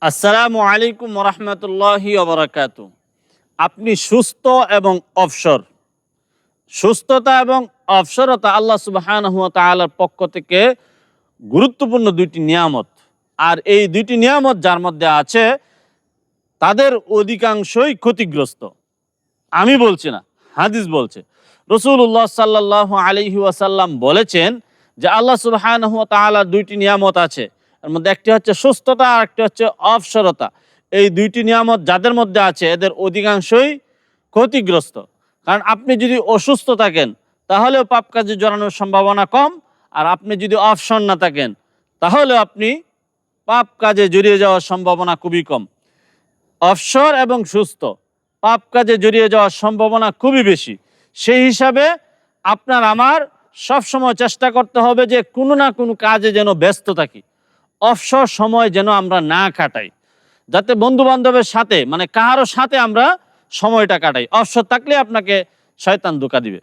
আসসালামু আলাইকুম রহমতুল্লাহি ওবরাকাতু। আপনি সুস্থ এবং অবসর, সুস্থতা এবং অবসরতা আল্লাহ সুবহানাহু ওয়া তাআলার পক্ষ থেকে গুরুত্বপূর্ণ দুইটি নিয়ামত। আর এই দুইটি নিয়ামত যার মধ্যে আছে তাদের অধিকাংশই ক্ষতিগ্রস্ত। আমি বলছি না, হাদিস বলছে। রাসূলুল্লাহ সাল্লাল্লাহু আলাইহি ওয়াসাল্লাম বলেছেন যে আল্লাহ সুবহানাহু ওয়া তাআলার দুইটি নিয়ামত আছে, এর মধ্যে একটি হচ্ছে সুস্থতা আর একটি হচ্ছে অবসরতা। এই দুইটি নিয়ামত যাদের মধ্যে আছে এদের অধিকাংশই ক্ষতিগ্রস্ত। কারণ আপনি যদি অসুস্থ থাকেন তাহলেও পাপ কাজে জড়ানোর সম্ভাবনা কম, আর আপনি যদি অবসর না থাকেন তাহলে আপনি পাপ কাজে জড়িয়ে যাওয়ার সম্ভাবনা খুবই কম। অবসর এবং সুস্থ, পাপ কাজে জড়িয়ে যাওয়ার সম্ভাবনা খুবই বেশি। সেই হিসাবে আপনার আমার সবসময় চেষ্টা করতে হবে যে কোনো না কোনো কাজে যেন ব্যস্ত থাকি, অবসর সময় যেন আমরা না কাটাই, যাতে বন্ধু বান্ধবের সাথে কারো সাথে আমরা সময়টা কাটাই। অবসর থাকলে আপনাকে শয়তান ধোঁকা দিবে।